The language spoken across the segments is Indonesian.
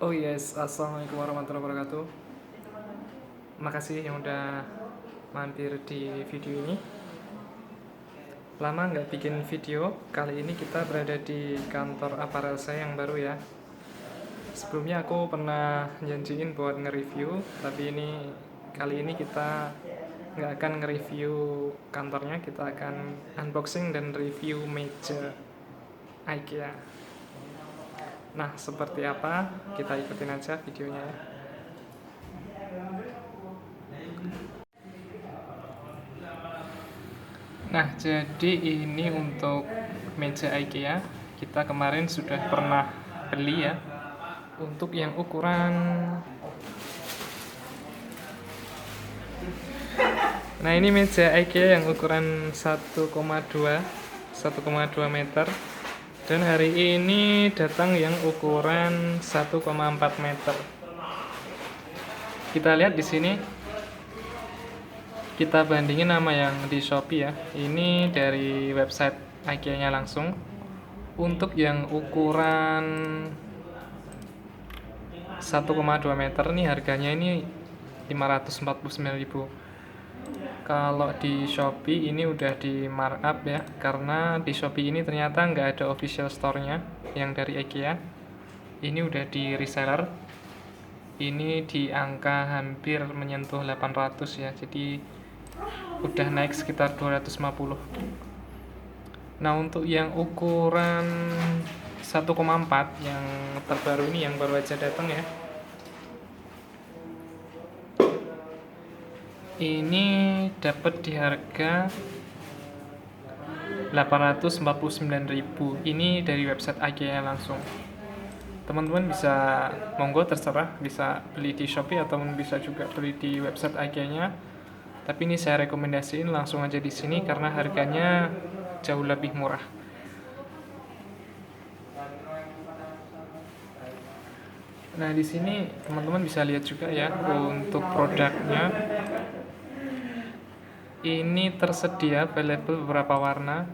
Oh yes, assalamualaikum warahmatullahi wabarakatuh. Makasih yang udah mampir di video ini. Lama nggak bikin video. Kali ini kita berada di kantor aparel saya yang baru ya. Sebelumnya aku pernah janjiin buat nge-review, tapi kali ini kita nggak akan nge-review kantornya, kita akan unboxing dan review meja IKEA. Nah, seperti apa? Kita ikutin aja videonya ya. Nah, jadi ini untuk meja IKEA. Kita kemarin sudah pernah beli ya. Untuk yang ukuran Nah, ini meja IKEA yang ukuran 1,2 meter. Dan hari ini datang yang ukuran 1,4 meter. Kita lihat di sini. Kita bandingin sama yang di Shopee ya. Ini dari website IKEA-nya langsung. Untuk yang ukuran 1,2 meter nih harganya ini 549.000. Kalau di Shopee ini udah di markup ya, karena di Shopee ini ternyata nggak ada official store-nya yang dari IKEA. Ini udah di reseller. Ini di angka hampir menyentuh 800 ya, jadi udah naik sekitar 250. Nah, untuk yang ukuran 1,4 yang terbaru ini, yang baru aja datang ya, ini dapat di harga 849.000. Ini dari website IKEA langsung. Teman-teman bisa monggo terserah, bisa beli di Shopee ataupun bisa juga beli di website IKEA-nya. Tapi ini saya rekomendasiin langsung aja di sini karena harganya jauh lebih murah. Nah, di sini teman-teman bisa lihat juga ya untuk produknya. Ini tersedia available beberapa warna.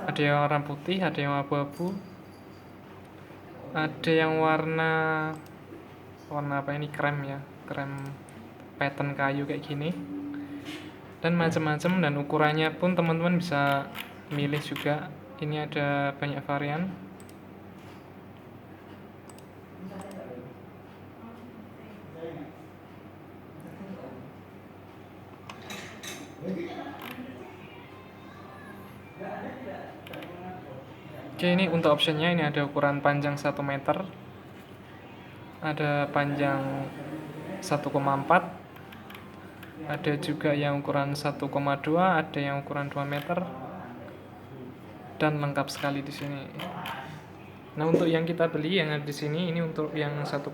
Ada yang warna putih, ada yang abu-abu, ada yang warna apa ini, krem ya, krem pattern kayu kayak gini, dan macam-macam. Dan ukurannya pun teman-teman bisa milih juga. Ini ada banyak varian. Oke, ini untuk optionnya ini ada ukuran panjang 1 meter, ada panjang 1,4, ada juga yang ukuran 1,2, ada yang ukuran 2 meter, dan lengkap sekali di sini. Nah, untuk yang kita beli yang ada di sini, ini untuk yang 1,2,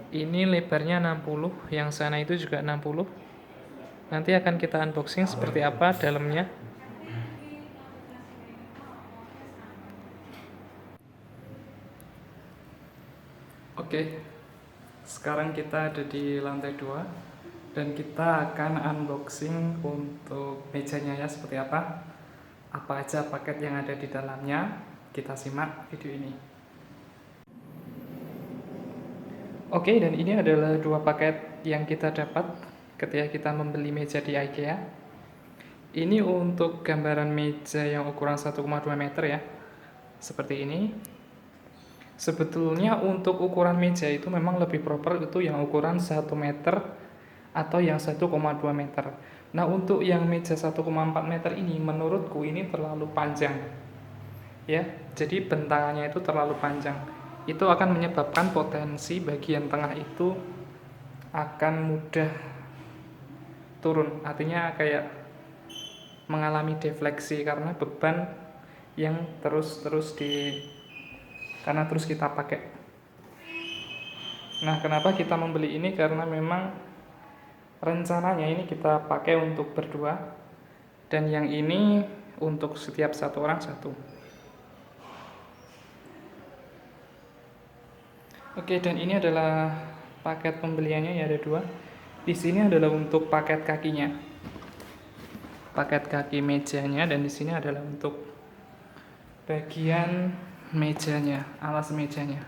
ini lebarnya 60, yang sana itu juga 60. Nanti akan kita unboxing seperti apa dalamnya. Oke, sekarang kita ada di lantai 2 dan kita akan unboxing untuk mejanya ya, seperti apa aja paket yang ada di dalamnya. Kita simak video ini. Oke, dan ini adalah 2 paket yang kita dapat ketika kita membeli meja di IKEA. Ini untuk gambaran meja yang ukuran 1,2 meter ya, seperti ini. Sebetulnya untuk ukuran meja itu memang lebih proper itu yang ukuran 1 meter atau yang 1,2 meter. Nah, untuk yang meja 1,4 meter ini menurutku ini terlalu panjang. Ya, jadi bentangannya itu terlalu panjang. Itu akan menyebabkan potensi bagian tengah itu akan mudah turun. Artinya kayak mengalami defleksi karena beban yang terus kita pakai. Nah, kenapa kita membeli ini? Karena memang rencananya ini kita pakai untuk berdua, dan yang ini untuk setiap satu orang satu. Oke, dan ini adalah paket pembeliannya ya, ada 2. Di sini adalah untuk paket kakinya, paket kaki mejanya, dan di sini adalah untuk bagian mejanya, alas mejanya.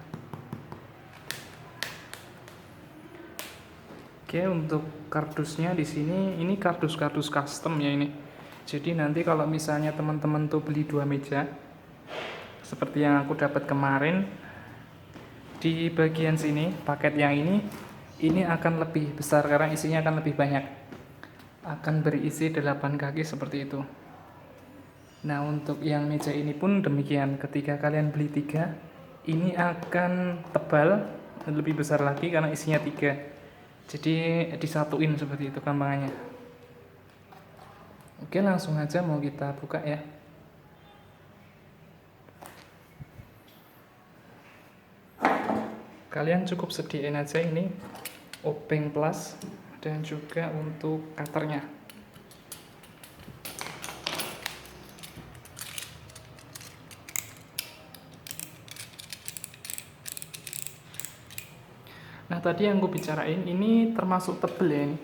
Oke, untuk kardusnya di sini ini kardus-kardus custom ya ini. Jadi nanti kalau misalnya teman-teman tuh beli 2 meja seperti yang aku dapat kemarin, di bagian sini paket yang ini akan lebih besar karena isinya akan lebih banyak. Akan berisi 8 kaki seperti itu. Nah, untuk yang meja ini pun demikian. Ketika kalian beli 3, ini akan tebal dan lebih besar lagi karena isinya 3. Jadi disatuin seperti itu gampangannya. Oke, langsung aja mau kita buka ya. Kalian cukup sediain aja ini obeng plus dan juga untuk cutternya. Nah, tadi yang gue bicarain ini termasuk tebel ya ini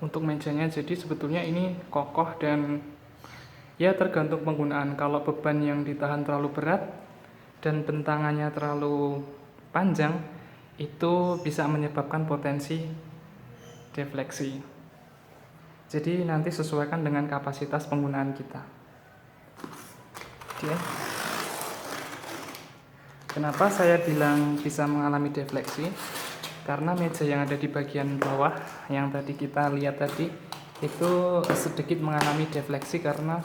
untuk mejanya. Jadi sebetulnya ini kokoh dan ya tergantung penggunaan. Kalau beban yang ditahan terlalu berat dan bentangannya terlalu panjang, itu bisa menyebabkan potensi defleksi. Jadi nanti sesuaikan dengan kapasitas penggunaan kita. Oke. Kenapa saya bilang bisa mengalami defleksi? Karena meja yang ada di bagian bawah yang tadi kita lihat tadi itu sedikit mengalami defleksi karena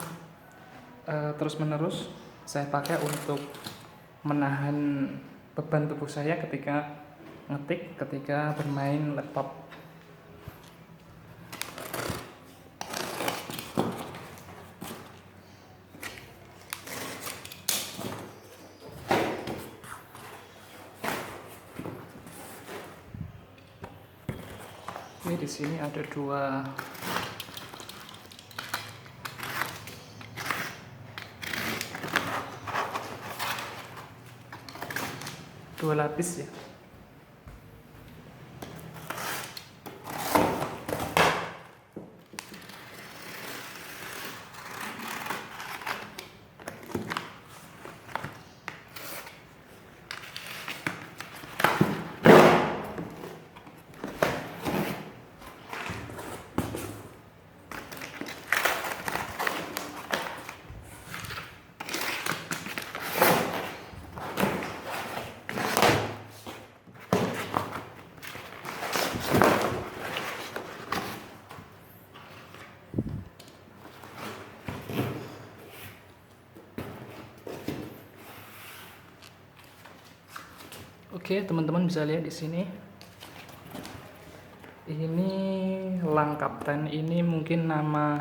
terus-menerus saya pakai untuk menahan beban tubuh saya ketika ngetik, ketika bermain laptop. Ini di sini ada dua lapis ya. Oke, teman-teman bisa lihat di sini. Ini lang kapten, ini mungkin nama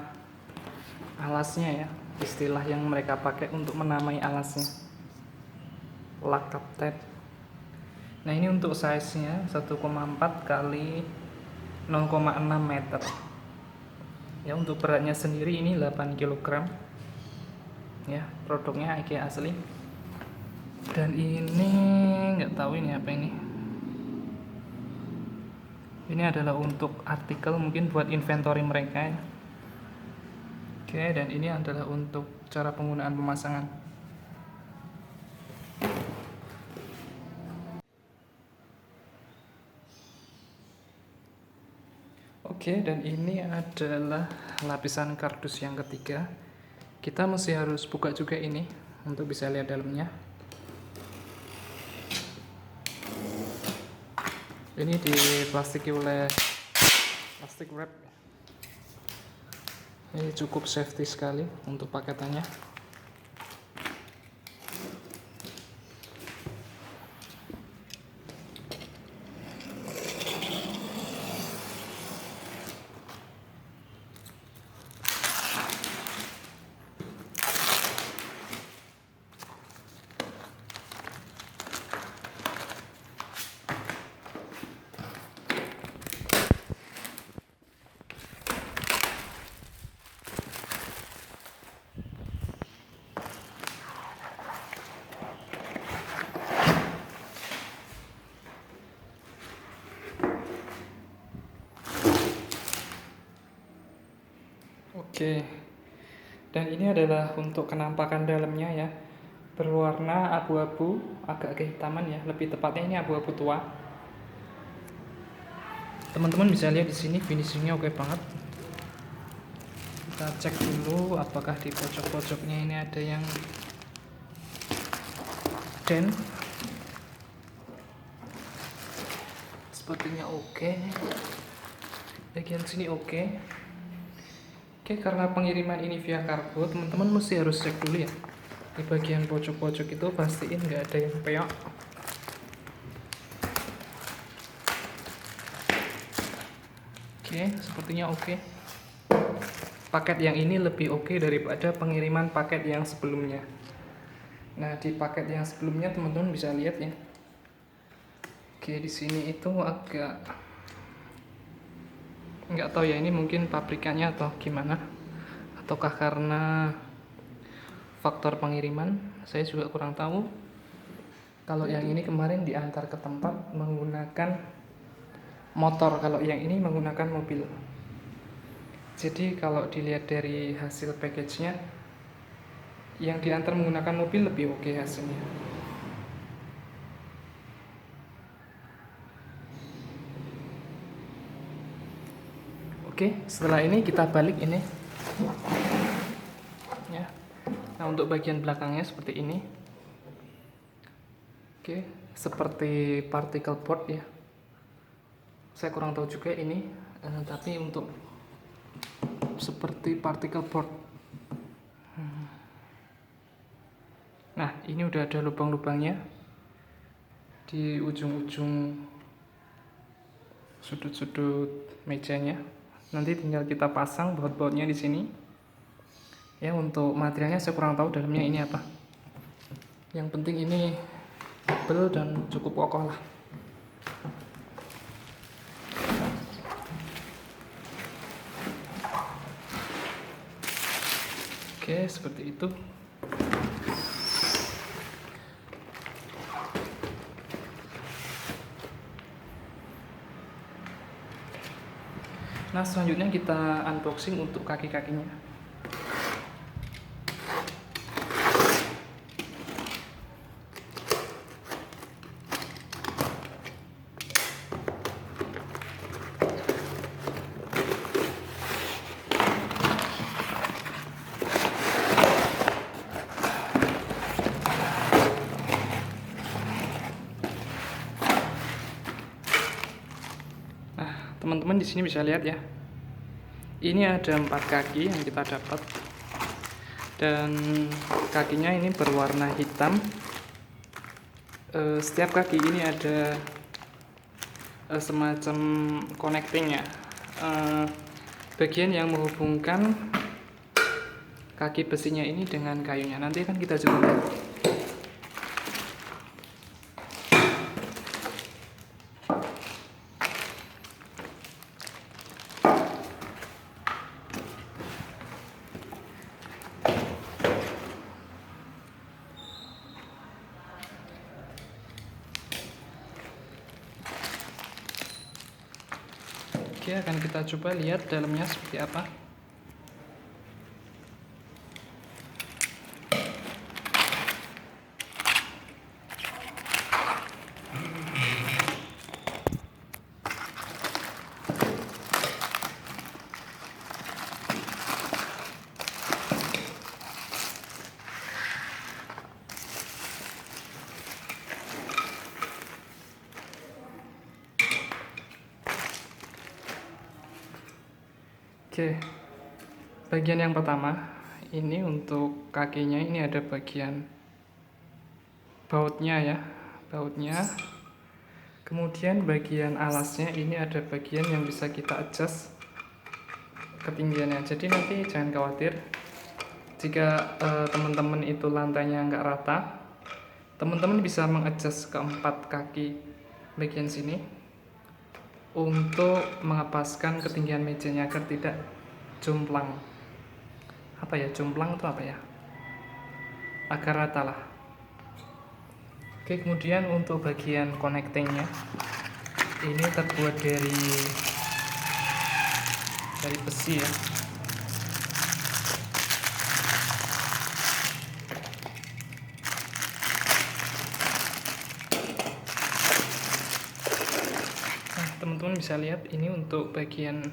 alasnya ya, istilah yang mereka pakai untuk menamai alasnya. Lang kapten. Nah, ini untuk size-nya 1,4 kali 0,6 meter. Ya, untuk beratnya sendiri ini 8 kg. Ya, produknya IKEA asli. Dan ini nggak tahu ini apa ini. Ini adalah untuk artikel mungkin buat inventory mereka ya. Oke, dan ini adalah untuk cara penggunaan pemasangan. Oke, dan ini adalah lapisan kardus yang ketiga. Kita masih harus buka juga ini untuk bisa lihat dalamnya. Ini diplastiki oleh plastik wrap. Ini cukup safety sekali untuk paketannya. Oke, dan ini adalah untuk kenampakan dalamnya ya. berwarna abu-abu, agak kehitaman ya, lebih tepatnya ini abu-abu tua. Teman-teman bisa lihat di sini finishingnya oke banget. Kita cek dulu apakah di pojok-pojoknya ini ada yang dent. Sepertinya oke. Bagian sini oke. Oke, karena pengiriman ini via kargo, teman-teman mesti harus cek dulu ya. Di bagian pojok-pojok itu pastiin nggak ada yang peok. Oke, sepertinya oke. Paket yang ini lebih oke daripada pengiriman paket yang sebelumnya. Nah, di paket yang sebelumnya teman-teman bisa lihat ya. Oke, di sini itu agak nggak tahu ya, ini mungkin pabrikannya atau gimana, ataukah karena faktor pengiriman, saya juga kurang tahu. Kalau yang ini kemarin diantar ke tempat menggunakan motor, kalau yang ini menggunakan mobil. Jadi kalau dilihat dari hasil package-nya, yang diantar menggunakan mobil lebih oke hasilnya. Oke, setelah ini kita balik ini ya. Nah, untuk bagian belakangnya seperti ini. Oke, seperti particle board ya. Saya kurang tahu juga ini, tapi untuk seperti particle board. Nah, ini udah ada lubang-lubangnya di ujung-ujung sudut-sudut mejanya. Nanti tinggal kita pasang baut-bautnya di sini. Ya, untuk materialnya saya kurang tahu dalamnya ini apa. Yang penting ini tebal dan cukup kokoh lah. Oke, seperti itu. Nah, selanjutnya kita unboxing untuk kaki-kakinya. Teman-teman di sini bisa lihat ya. Ini ada 4 kaki yang kita dapat. Dan kakinya ini berwarna hitam. Setiap kaki ini ada semacam connecting ya. Bagian yang menghubungkan kaki besinya ini dengan kayunya. Nanti kan kita coba lihat. Oke, akan kita coba lihat dalamnya seperti apa. Oke, bagian yang pertama ini untuk kakinya, ini ada bagian bautnya ya, bautnya. Kemudian bagian alasnya ini ada bagian yang bisa kita adjust ketinggiannya. Jadi nanti jangan khawatir jika teman-teman itu lantainya nggak rata, teman-teman bisa mengadjust keempat kaki bagian sini untuk mengepaskan ketinggian mejanya agar tidak jomplang. Apa ya, jomplang itu apa ya? Agar rata lah. Oke, kemudian untuk bagian connectingnya ini terbuat dari besi ya. teman-teman bisa lihat ini untuk bagian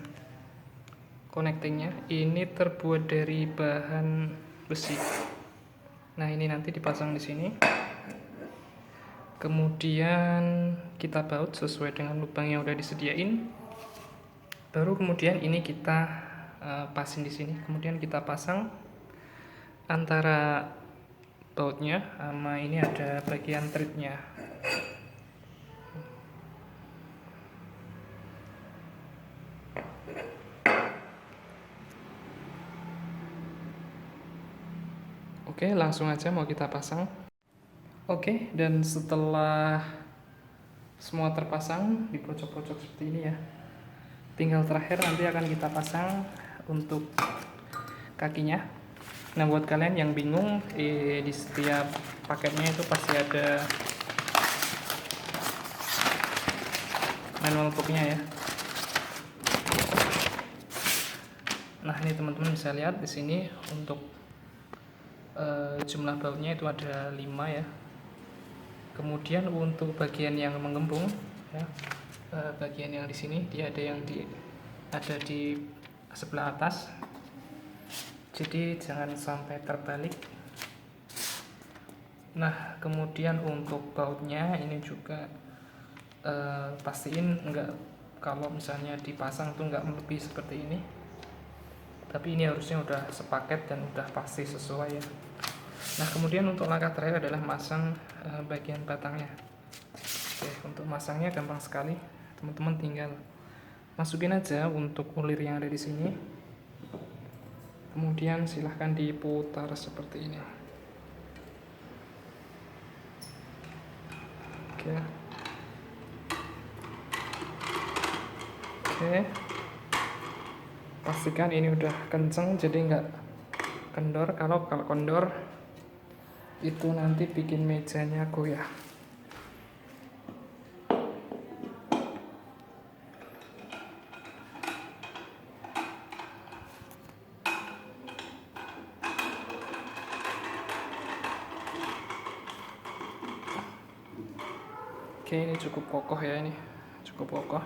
connectingnya, ini terbuat dari bahan besi. Nah, ini nanti dipasang di sini. Kemudian kita baut sesuai dengan lubang yang udah disediain. Baru kemudian ini kita pasin di sini. Kemudian kita pasang antara bautnya sama ini ada bagian threadnya. Oke, langsung aja mau kita pasang. Oke, dan setelah semua terpasang di pojok-pojok seperti ini ya, tinggal terakhir nanti akan kita pasang untuk kakinya. Nah, buat kalian yang bingung, di setiap paketnya itu pasti ada manual booknya ya. Nah, ini teman-teman bisa lihat di sini untuk jumlah bautnya itu ada 5 ya. Kemudian untuk bagian yang menggembung ya, bagian yang di sini dia ada yang ada di sebelah atas, jadi jangan sampai terbalik. Nah, kemudian untuk bautnya ini juga pastiin enggak, kalau misalnya dipasang tuh enggak melebihi seperti ini, tapi ini harusnya udah sepaket dan udah pasti sesuai ya. Nah, kemudian untuk langkah terakhir adalah masang bagian batangnya. Oke, untuk masangnya gampang sekali, teman-teman tinggal masukin aja untuk ulir yang ada di sini. Kemudian silahkan diputar seperti ini. Oke. Oke. Pastikan ini udah kenceng, jadi nggak kendor. Kalau kendor itu nanti bikin mejanya goyah. Oke, ini cukup kokoh ya, ini cukup kokoh.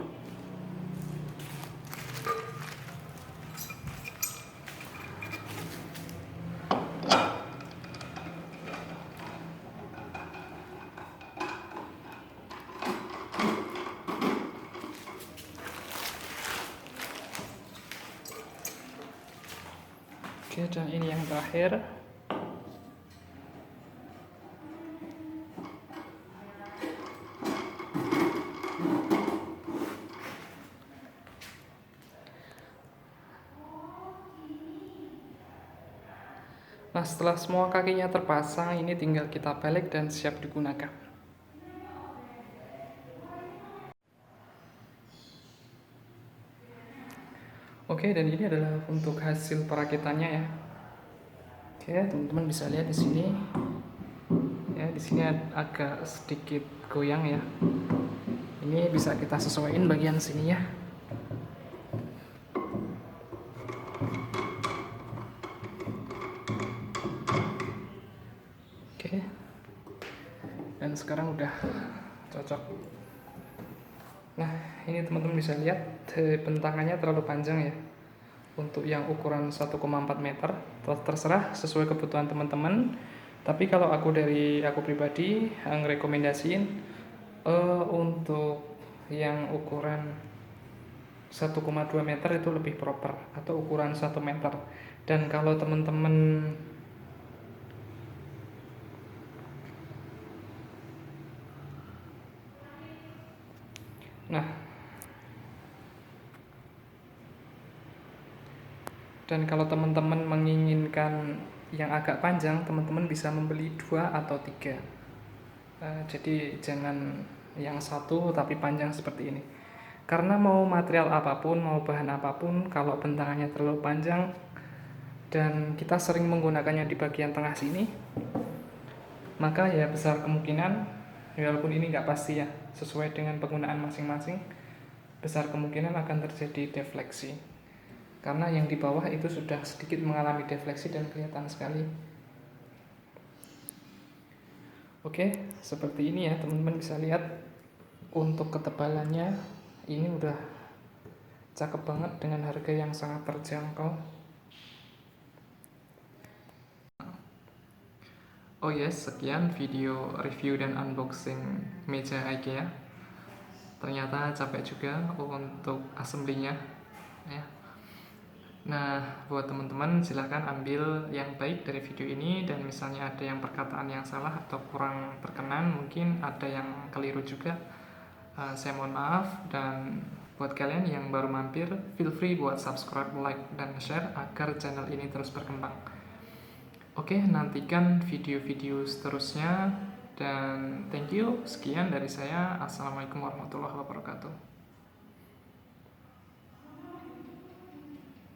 Oke, dan ini yang terakhir. Nah, setelah semua kakinya terpasang, ini tinggal kita balik dan siap digunakan. Oke, dan ini adalah untuk hasil perakitannya ya. Oke, teman-teman bisa lihat di sini. Ya, di sini agak sedikit goyang ya. Ini bisa kita sesuaiin bagian sininya. Oke. Dan sekarang udah cocok. Nah, ini teman-teman bisa lihat bentangannya terlalu panjang ya. Untuk yang ukuran 1,4 meter, terserah sesuai kebutuhan teman-teman. Tapi kalau aku pribadi ngerekomendasiin untuk yang ukuran 1,2 meter itu lebih proper, atau ukuran 1 meter. Dan kalau teman-teman menginginkan yang agak panjang, teman-teman bisa membeli 2 atau 3. Jadi jangan yang satu tapi panjang seperti ini. Karena mau material apapun, mau bahan apapun, kalau bentangannya terlalu panjang dan kita sering menggunakannya di bagian tengah sini, maka ya besar kemungkinan, walaupun ini nggak pasti ya, sesuai dengan penggunaan masing-masing, besar kemungkinan akan terjadi defleksi. Karena yang di bawah itu sudah sedikit mengalami defleksi dan kelihatan sekali. Oke, seperti ini ya, teman-teman bisa lihat untuk ketebalannya ini udah cakep banget dengan harga yang sangat terjangkau. Oh yes, sekian video review dan unboxing meja IKEA. Ternyata capek juga untuk assembly-nya ya. Nah, buat teman-teman silahkan ambil yang baik dari video ini, dan misalnya ada yang perkataan yang salah atau kurang berkenan, mungkin ada yang keliru juga, saya mohon maaf. Dan buat kalian yang baru mampir, feel free buat subscribe, like, dan share agar channel ini terus berkembang. Oke, nantikan video-video seterusnya, dan thank you. Sekian dari saya. Assalamualaikum warahmatullahi wabarakatuh.